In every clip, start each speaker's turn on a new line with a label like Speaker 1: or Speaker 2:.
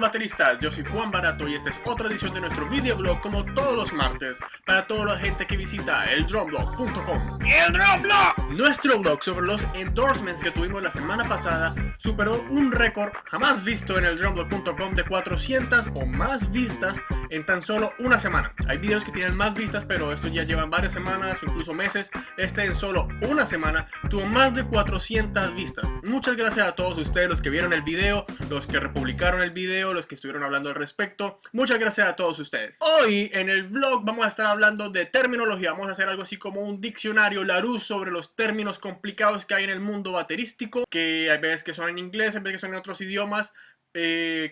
Speaker 1: bateristas, yo soy Juan Barato y esta es otra edición de nuestro videoblog como todos los martes para toda la gente que visita eldrumblog.com.
Speaker 2: ¡El Drumblog!
Speaker 1: Nuestro blog sobre los endorsements que tuvimos la semana pasada superó un récord jamás visto en eldrumblog.com de 400 o más vistas en tan solo una semana. Hay videos que tienen más vistas, pero estos ya llevan varias semanas o incluso meses. Este en solo una semana tuvo más de 400 vistas. Muchas gracias a todos ustedes, los que vieron el video, los que republicaron el video, los que estuvieron hablando al respecto. Muchas gracias a todos ustedes. Hoy en el vlog vamos a estar hablando de terminología. Vamos a hacer algo así como un diccionario Larousse sobre los términos complicados que hay en el mundo baterístico, que hay veces que son en inglés, hay veces que son en otros idiomas.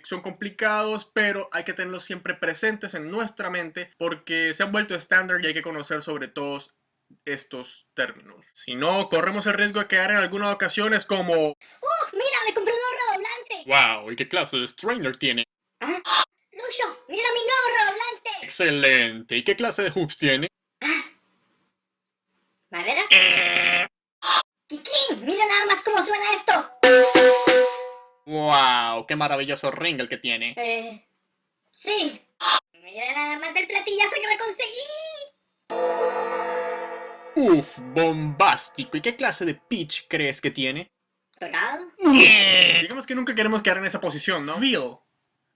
Speaker 1: Son complicados, pero hay que tenerlos siempre presentes en nuestra mente porque se han vuelto estándar y hay que conocer sobre todos estos términos. Si no, corremos el riesgo de quedar en algunas ocasiones como
Speaker 2: ¡Mira, me compré un nuevo redoblante!
Speaker 1: wow, ¿y qué clase de strainer tiene?
Speaker 2: ¿Ah? ¡Lucho, mira mi nuevo redoblante!
Speaker 1: Excelente, ¿y qué clase de hoops tiene?
Speaker 2: ¿Madera? ¡Kikín! ¡Mira nada más cómo suena esto!
Speaker 1: Wow, qué maravilloso ring el que tiene.
Speaker 2: Sí. Mira nada más el platillazo que me conseguí.
Speaker 1: Uf, bombástico, ¿y qué clase de pitch crees que tiene?
Speaker 2: ¿Dorado?
Speaker 1: Digamos que nunca queremos quedar en esa posición, ¿no?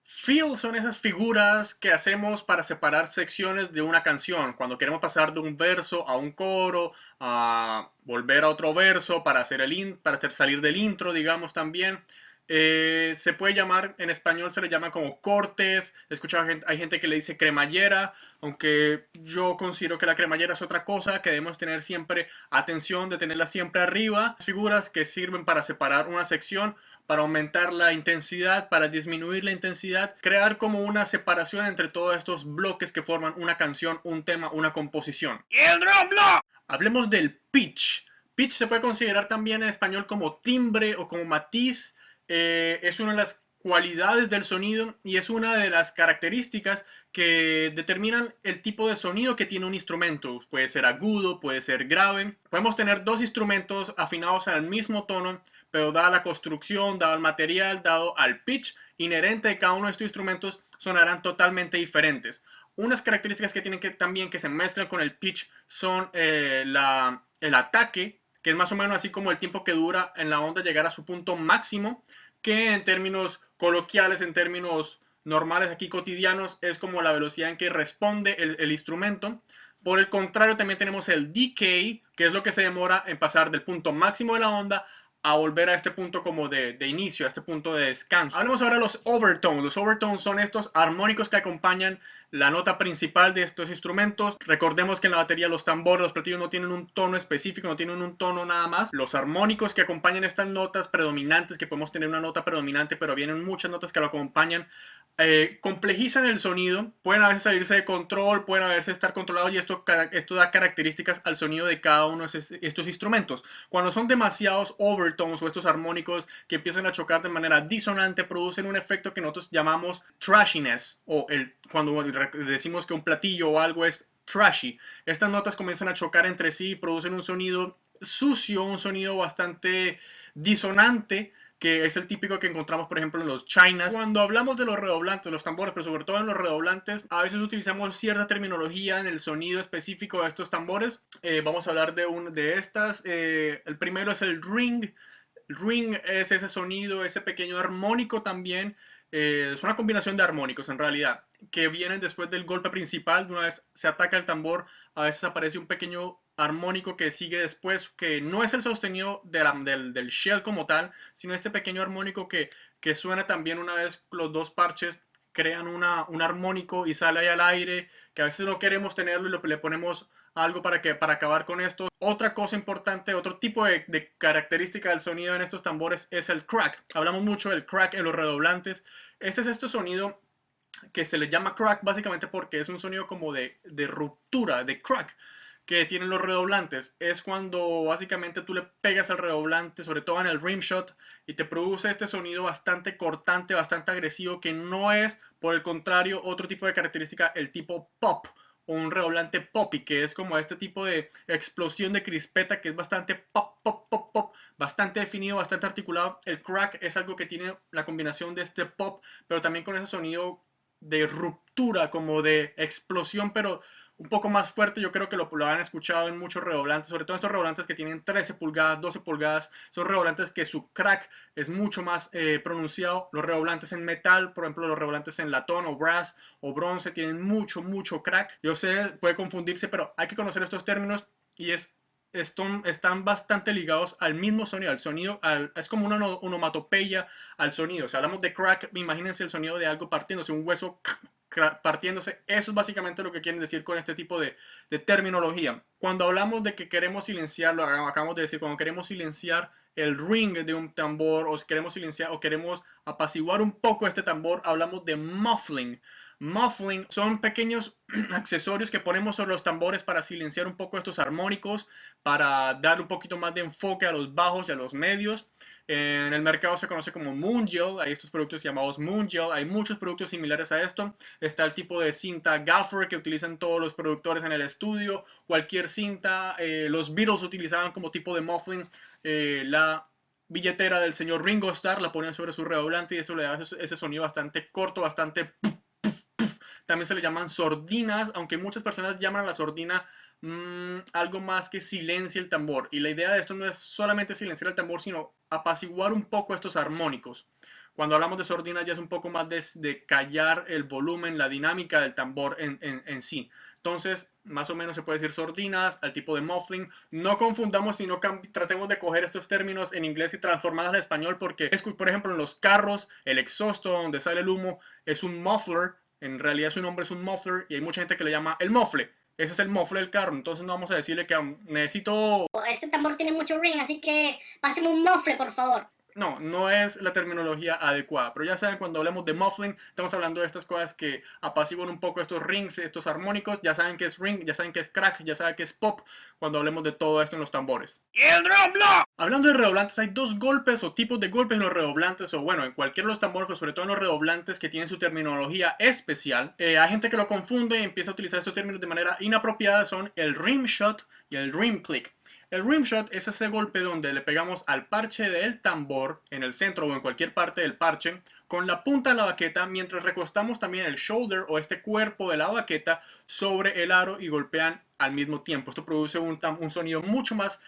Speaker 1: Feel son esas figuras que hacemos para separar secciones de una canción. Cuando queremos pasar de un verso a un coro, a volver a otro verso para hacer salir del intro, digamos también. Se puede llamar, en español se le llama como cortes. He escuchado hay gente que le dice cremallera, aunque yo considero que la cremallera es otra cosa, que debemos tener siempre atención de tenerla siempre arriba. Figuras que sirven para separar una sección, para aumentar la intensidad, para disminuir la intensidad, crear como una separación entre todos estos bloques que forman una canción, un tema, una composición.
Speaker 2: ¡El Drumblog!
Speaker 1: Hablemos del pitch. Pitch se puede considerar también en español como timbre o como matiz. Es una de las cualidades del sonido y es una de las características que determinan el tipo de sonido que tiene un instrumento. Puede ser agudo, puede ser grave. Podemos tener dos instrumentos afinados al mismo tono, pero dada la construcción, dado el material, dado al pitch inherente de cada uno de estos instrumentos, sonarán totalmente diferentes. Unas características que tienen también que se mezclan con el pitch son el ataque, que es más o menos así como el tiempo que dura en la onda llegar a su punto máximo, que en términos coloquiales, en términos normales aquí cotidianos, es como la velocidad en que responde el instrumento. Por el contrario, también tenemos el decay, que es lo que se demora en pasar del punto máximo de la onda a volver a este punto como de inicio, a este punto de descanso. Hablemos ahora de los overtones. Los overtones son estos armónicos que acompañan la nota principal de estos instrumentos. Recordemos que en la batería los tambores, los platillos no tienen un tono específico, no tienen un tono nada más. Los armónicos que acompañan estas notas predominantes, que podemos tener una nota predominante, pero vienen muchas notas que lo acompañan, complejizan el sonido, pueden a veces salirse de control, pueden a veces estar controlados y esto da características al sonido de cada uno de estos instrumentos. Cuando son demasiados overtones o estos armónicos que empiezan a chocar de manera disonante, producen un efecto que nosotros llamamos trashiness, o cuando decimos que un platillo o algo es trashy. Estas notas comienzan a chocar entre sí y producen un sonido sucio, un sonido bastante disonante, que es el típico que encontramos, por ejemplo, en los chinas. Cuando hablamos de los redoblantes, los tambores, pero sobre todo en los redoblantes, a veces utilizamos cierta terminología en el sonido específico de estos tambores. Vamos a hablar de estas. El primero es el ring. Ring es ese sonido, ese pequeño armónico también. Es una combinación de armónicos en realidad, que vienen después del golpe principal. Una vez se ataca el tambor, a veces aparece un pequeño armónico que sigue después, que no es el sostenido del shell como tal, sino este pequeño armónico que suena también una vez los dos parches crean un armónico y sale ahí al aire, que a veces no queremos tenerlo y le ponemos algo para acabar con esto. Otra cosa importante, otro tipo de característica del sonido en estos tambores es el crack. Hablamos mucho del crack en los redoblantes. Este es sonido que se le llama crack básicamente porque es un sonido como de ruptura, de crack, que tienen los redoblantes. Es cuando básicamente tú le pegas al redoblante, sobre todo en el rimshot, y te produce este sonido bastante cortante, bastante agresivo, que no es, por el contrario, otro tipo de característica, el tipo pop, o un redoblante poppy, que es como este tipo de explosión de crispeta que es bastante pop, pop, pop, pop, bastante definido, bastante articulado. El crack es algo que tiene la combinación de este pop, pero también con ese sonido de ruptura, como de explosión, pero un poco más fuerte. Yo creo que lo han escuchado en muchos redoblantes, sobre todo estos redoblantes que tienen 13 pulgadas, 12 pulgadas. Son redoblantes que su crack es mucho más pronunciado. Los redoblantes en metal, por ejemplo, los redoblantes en latón o brass o bronce, tienen mucho crack. Yo sé, puede confundirse, pero hay que conocer estos términos y están bastante ligados al mismo sonido, es como una onomatopeya al sonido. Si hablamos de crack, imagínense el sonido de algo partiéndose, un hueso partiéndose. Eso es básicamente lo que quieren decir con este tipo de terminología. Cuando hablamos de que queremos silenciarlo, acabamos de decir, cuando queremos silenciar el ring de un tambor, o queremos silenciar o queremos apaciguar un poco este tambor, hablamos de muffling. Muffling son pequeños accesorios que ponemos sobre los tambores para silenciar un poco estos armónicos, para dar un poquito más de enfoque a los bajos y a los medios. En el mercado se conoce como Moon Gel, hay estos productos llamados Moon Gel, hay muchos productos similares a esto. Está el tipo de cinta gaffer que utilizan todos los productores en el estudio, cualquier cinta. Los Beatles utilizaban como tipo de muffling la billetera del señor Ringo Starr, la ponían sobre su redoblante y eso le da ese sonido bastante corto, bastante... También se le llaman sordinas, aunque muchas personas llaman a la sordina algo más que silencia el tambor. Y la idea de esto no es solamente silenciar el tambor, sino apaciguar un poco estos armónicos. Cuando hablamos de sordinas ya es un poco más de callar el volumen, la dinámica del tambor en sí. Entonces, más o menos se puede decir sordinas, al tipo de muffling. No confundamos, sino tratemos de coger estos términos en inglés y transformarlos al español, porque, por ejemplo, en los carros, el exhausto donde sale el humo es un muffler. En realidad su nombre es un muffler y hay mucha gente que le llama el mofle. Ese es el mofle del carro. Entonces no vamos a decirle que necesito...
Speaker 2: Ese tambor tiene mucho ring, así que páseme un mofle, por favor.
Speaker 1: No, no es la terminología adecuada, pero ya saben, cuando hablamos de muffling, estamos hablando de estas cosas que apaciguan un poco estos rings, estos armónicos. Ya saben que es ring, ya saben que es crack, ya saben que es pop, cuando hablemos de todo esto en los tambores. ¡Y el drum block! Hablando de redoblantes, hay dos golpes o tipos de golpes en los redoblantes, o bueno, en cualquiera de los tambores, pero sobre todo en los redoblantes que tienen su terminología especial. Hay gente que lo confunde y empieza a utilizar estos términos de manera inapropiada, son el rim shot y el rim click. El rimshot es ese golpe donde le pegamos al parche del tambor en el centro o en cualquier parte del parche con la punta de la baqueta mientras recostamos también el shoulder o este cuerpo de la baqueta sobre el aro y golpean al mismo tiempo. Esto produce un sonido mucho más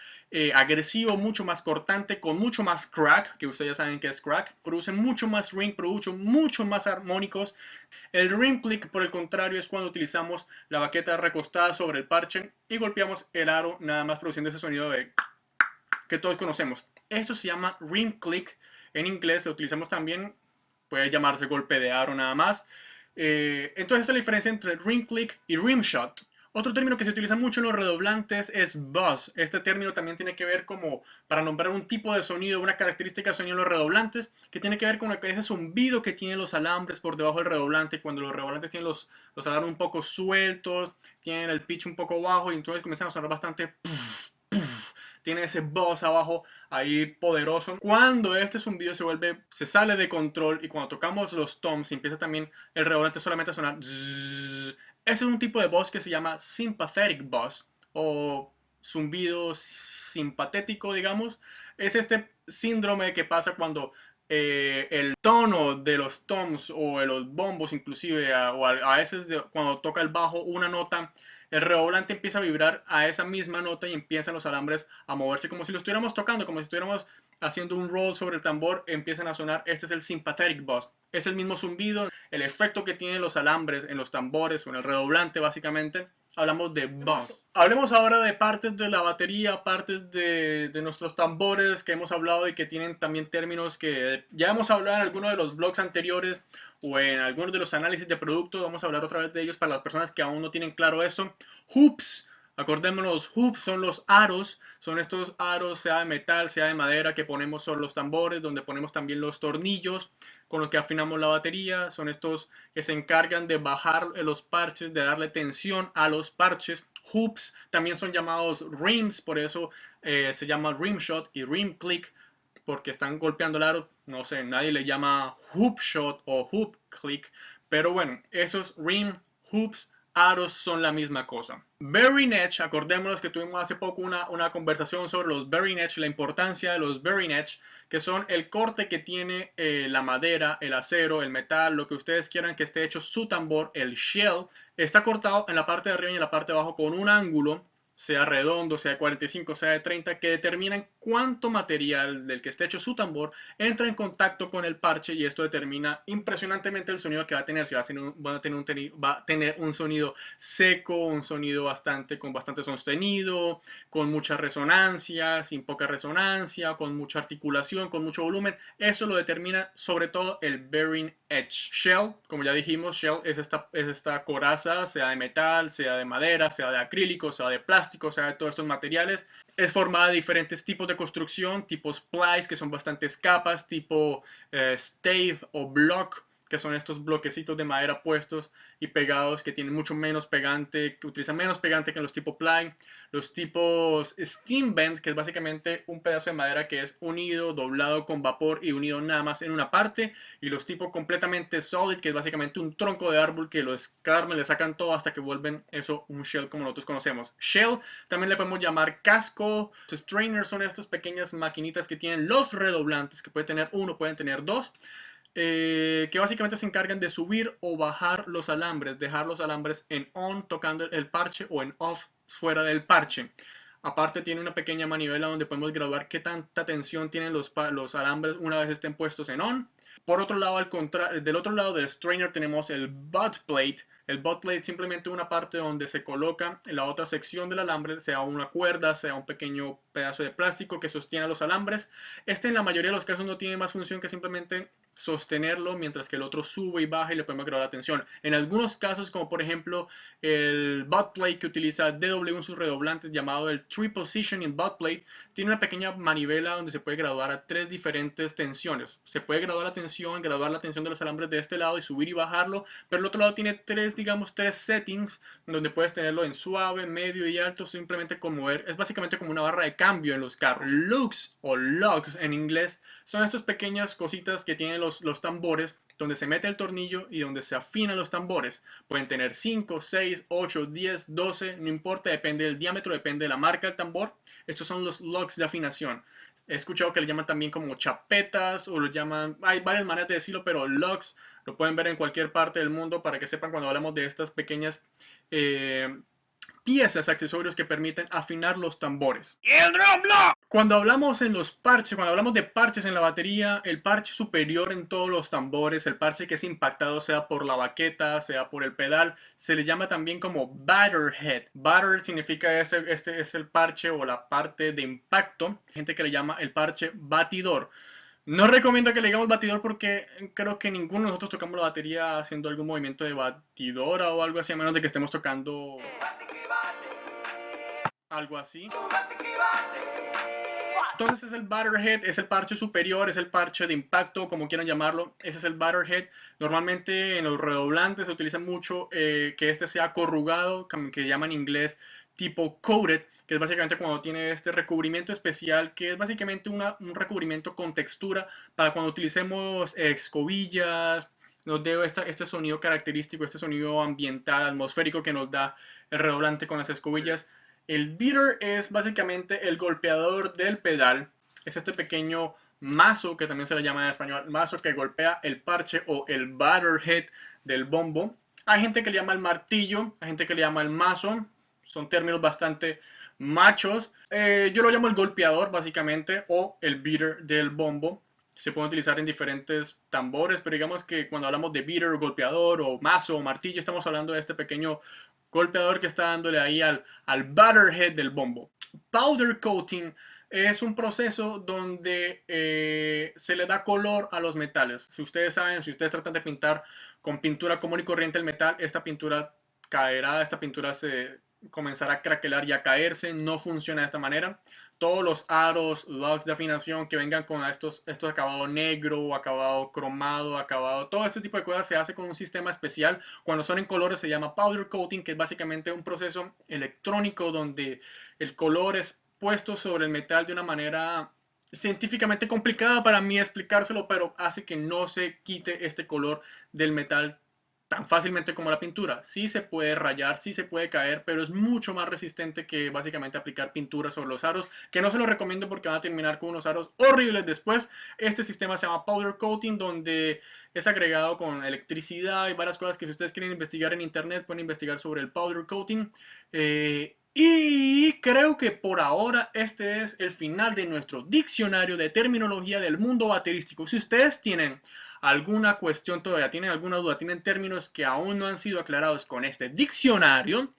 Speaker 1: agresivo, mucho más cortante, con mucho más crack, que ustedes ya saben que es crack. Produce mucho más ring, produce mucho más armónicos. El rim click, por el contrario, es cuando utilizamos la baqueta recostada sobre el parche y golpeamos el aro, nada más produciendo ese sonido de que todos conocemos. Esto se llama rim click. En inglés lo utilizamos también, puede llamarse golpe de aro nada más. Entonces esa es la diferencia entre rim click y rim shot. Otro término que se utiliza mucho en los redoblantes es buzz. Este término también tiene que ver como para nombrar un tipo de sonido, una característica de sonido en los redoblantes, que tiene que ver con ese zumbido que tienen los alambres por debajo del redoblante. Cuando los redoblantes tienen los alambres un poco sueltos, tienen el pitch un poco bajo y entonces comienzan a sonar bastante tiene ese buzz abajo ahí poderoso. Cuando este zumbido se sale de control y cuando tocamos los toms empieza también el redoblante solamente a sonar zzz. Ese es un tipo de buzz que se llama sympathetic buzz o zumbido simpatético, digamos. Es este síndrome que pasa cuando el tono de los toms o de los bombos inclusive o a veces cuando toca el bajo una nota, el redoblante empieza a vibrar a esa misma nota y empiezan los alambres a moverse como si lo estuviéramos tocando, como si estuviéramos haciendo un roll sobre el tambor, empiezan a sonar. Este es el sympathetic buzz. Es el mismo zumbido, el efecto que tienen los alambres en los tambores o en el redoblante básicamente. Hablamos de buzz. Hablemos ahora de partes de la batería, partes de nuestros tambores que hemos hablado y que tienen también términos que ya hemos hablado en algunos de los blogs anteriores o en algunos de los análisis de productos. Vamos a hablar otra vez de ellos para las personas que aún no tienen claro eso. Hoops. Acordémonos, hoops son los aros, son estos aros sea de metal, sea de madera que ponemos sobre los tambores, donde ponemos también los tornillos con los que afinamos la batería. Son estos que se encargan de bajar los parches, de darle tensión a los parches. Hoops también son llamados rims, por eso se llama rim shot y rim click, porque están golpeando el aro. No sé, nadie le llama hoop shot o hoop click, pero bueno, esos rim, hoops, aros son la misma cosa. Bearing Edge, acordémonos que tuvimos hace poco una conversación sobre los Bearing Edge, la importancia de los Bearing Edge, que son el corte que tiene la madera, el acero, el metal, lo que ustedes quieran que esté hecho su tambor, el shell, está cortado en la parte de arriba y en la parte de abajo con un ángulo, sea redondo, sea de 45, sea de 30, que determinan cuánto material del que esté hecho su tambor entra en contacto con el parche, y esto determina impresionantemente el sonido que va a tener. Si va a tener un sonido seco, un sonido con bastante sostenido, con mucha resonancia, sin poca resonancia, con mucha articulación, con mucho volumen. Eso lo determina sobre todo el bearing edge. Shell, como ya dijimos, shell es esta coraza, sea de metal, sea de madera, sea de acrílico, sea de plástico, sea de todos estos materiales. Es formada de diferentes tipos de construcción, tipos plies, que son bastantes capas, tipo stave o block, que son estos bloquecitos de madera puestos y pegados, que tienen mucho menos pegante, que utilizan menos pegante que los tipos ply. Los tipos steam bend, que es básicamente un pedazo de madera que es unido, doblado con vapor y unido nada más en una parte. Y los tipos completamente solid, que es básicamente un tronco de árbol que lo escarmen, le sacan todo hasta que vuelven eso un shell como nosotros conocemos. Shell también le podemos llamar casco. Los strainers son estas pequeñas maquinitas que tienen los redoblantes, que puede tener uno, pueden tener dos, que básicamente se encargan de subir o bajar los alambres, dejar los alambres en on tocando el parche o en off fuera del parche. Aparte tiene una pequeña manivela donde podemos graduar qué tanta tensión tienen los alambres una vez estén puestos en on. Por otro lado, del otro lado del strainer tenemos el butt plate. El butt plate es simplemente una parte donde se coloca en la otra sección del alambre, sea una cuerda, sea un pequeño pedazo de plástico que sostiene los alambres. Este en la mayoría de los casos no tiene más función que simplemente sostenerlo mientras que el otro sube y baja y le podemos graduar la tensión. En algunos casos, como por ejemplo el butt plate que utiliza DW en sus redoblantes, llamado el Three Positioning Butt Plate, tiene una pequeña manivela donde se puede graduar a 3 diferentes tensiones. Se puede graduar la tensión de los alambres de este lado y subir y bajarlo, pero el otro lado tiene digamos, tres settings donde puedes tenerlo en suave, medio y alto, simplemente con mover. Es básicamente como una barra de cambio en los carros. Lugs o lugs en inglés son estas pequeñas cositas que tienen los tambores, donde se mete el tornillo y donde se afinan los tambores. Pueden tener 5, 6, 8, 10, 12, no importa, depende del diámetro, depende de la marca del tambor. Estos son los lugs de afinación. He escuchado que le llaman también como chapetas, o lo llaman, hay varias maneras de decirlo, pero lugs lo pueden ver en cualquier parte del mundo, para que sepan cuando hablamos de estas pequeñas piezas, accesorios que permiten afinar los tambores. ¡Y el drum block! Cuando hablamos cuando hablamos de parches en la batería, el parche superior en todos los tambores, el parche que es impactado sea por la baqueta, sea por el pedal, se le llama también como batter head. Batter significa este es el parche o la parte de impacto. Hay gente que le llama el parche batidor. No recomiendo que le digamos batidor porque creo que ninguno de nosotros tocamos la batería haciendo algún movimiento de batidora o algo así, a menos de que estemos tocando algo así. Entonces es el batterhead, es el parche superior, es el parche de impacto, como quieran llamarlo. Ese es el batterhead. Normalmente en los redoblantes se utiliza mucho que este sea corrugado, que llaman en inglés tipo coated, que es básicamente cuando tiene este recubrimiento especial, que es básicamente un recubrimiento con textura para cuando utilicemos escobillas. Nos dé este sonido característico, este sonido ambiental, atmosférico que nos da el redoblante con las escobillas. El beater es básicamente el golpeador del pedal. Es este pequeño mazo, que también se le llama en español, mazo que golpea el parche o el batter head del bombo. Hay gente que le llama el martillo, hay gente que le llama el mazo. Son términos bastante machos. Yo lo llamo el golpeador básicamente, o el beater del bombo. Se puede utilizar en diferentes tambores, pero digamos que cuando hablamos de beater, golpeador, o mazo, o martillo, estamos hablando de este pequeño golpeador que está dándole ahí al batter head del bombo. Powder coating es un proceso donde se le da color a los metales. Si ustedes saben, si ustedes tratan de pintar con pintura común y corriente el metal, esta pintura caerá, esta pintura se comenzará a craquelar y a caerse. No funciona de esta manera. Todos los aros, lugs de afinación que vengan con estos acabado negro, acabado cromado, acabado, todo este tipo de cosas se hace con un sistema especial. Cuando son en colores se llama powder coating, que es básicamente un proceso electrónico donde el color es puesto sobre el metal de una manera científicamente complicada para mí explicárselo, pero hace que no se quite este color del metal tan fácilmente como la pintura. Sí se puede rayar, sí se puede caer, pero es mucho más resistente que básicamente aplicar pintura sobre los aros, que no se lo recomiendo porque van a terminar con unos aros horribles después. Este sistema se llama powder coating, donde es agregado con electricidad y varias cosas que si ustedes quieren investigar en internet pueden investigar sobre el powder coating. Y creo que por ahora este es el final de nuestro diccionario de terminología del mundo baterístico. Si ustedes tienen alguna cuestión todavía, tienen alguna duda, tienen términos que aún no han sido aclarados con este diccionario,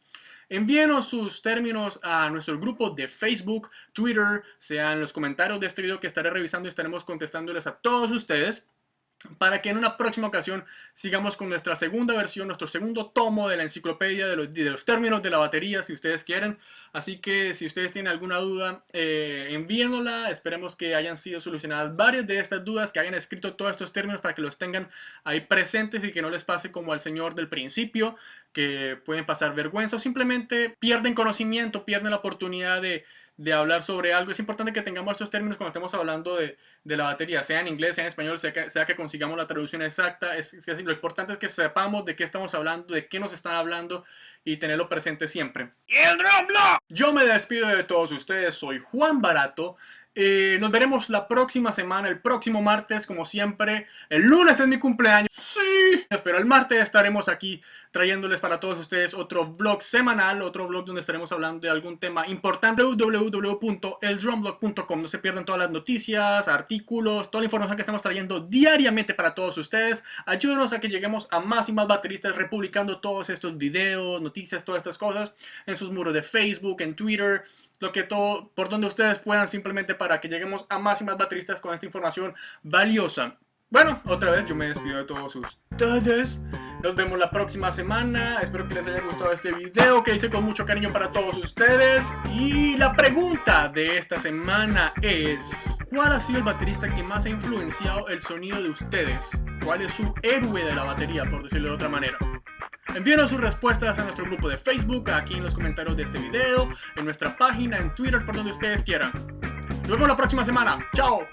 Speaker 1: envíenos sus términos a nuestro grupo de Facebook, Twitter, sea en los comentarios de este video que estaré revisando y estaremos contestándoles a todos ustedes, para que en una próxima ocasión sigamos con nuestra segunda versión, nuestro segundo tomo de la enciclopedia de los términos de la batería, si ustedes quieren. Así que si ustedes tienen alguna duda, envíenla. Esperemos que hayan sido solucionadas varias de estas dudas, que hayan escrito todos estos términos para que los tengan ahí presentes y que no les pase como al señor del principio, que pueden pasar vergüenza o simplemente pierden conocimiento, pierden la oportunidad de hablar sobre algo. Es importante que tengamos estos términos cuando estemos hablando de la batería, sea en inglés, sea en español, sea que consigamos la traducción exacta. Lo importante es que sepamos de qué estamos hablando, de qué nos están hablando y tenerlo presente siempre. ¡Y el drum block! Yo me despido de todos ustedes, soy Juan Barato. Nos veremos la próxima semana, el próximo martes, como siempre. El lunes es mi cumpleaños. ¡Sí! Pero el martes estaremos aquí trayéndoles para todos ustedes otro vlog semanal, otro vlog donde estaremos hablando de algún tema importante. www.eldrumblog.com. No se pierdan todas las noticias, artículos, toda la información que estamos trayendo diariamente para todos ustedes. Ayúdenos a que lleguemos a más y más bateristas republicando todos estos videos, noticias, todas estas cosas en sus muros de Facebook, en Twitter, por donde ustedes puedan, simplemente para que lleguemos a más y más bateristas con esta información valiosa. Bueno, otra vez yo me despido de todos ustedes. Nos vemos la próxima semana. Espero que les haya gustado este video que hice con mucho cariño para todos ustedes. Y la pregunta de esta semana es: ¿cuál ha sido el baterista que más ha influenciado el sonido de ustedes? ¿Cuál es su héroe de la batería, por decirlo de otra manera? Envíenos sus respuestas a nuestro grupo de Facebook, aquí en los comentarios de este video, en nuestra página, en Twitter, por donde ustedes quieran. Nos vemos la próxima semana. ¡Chao!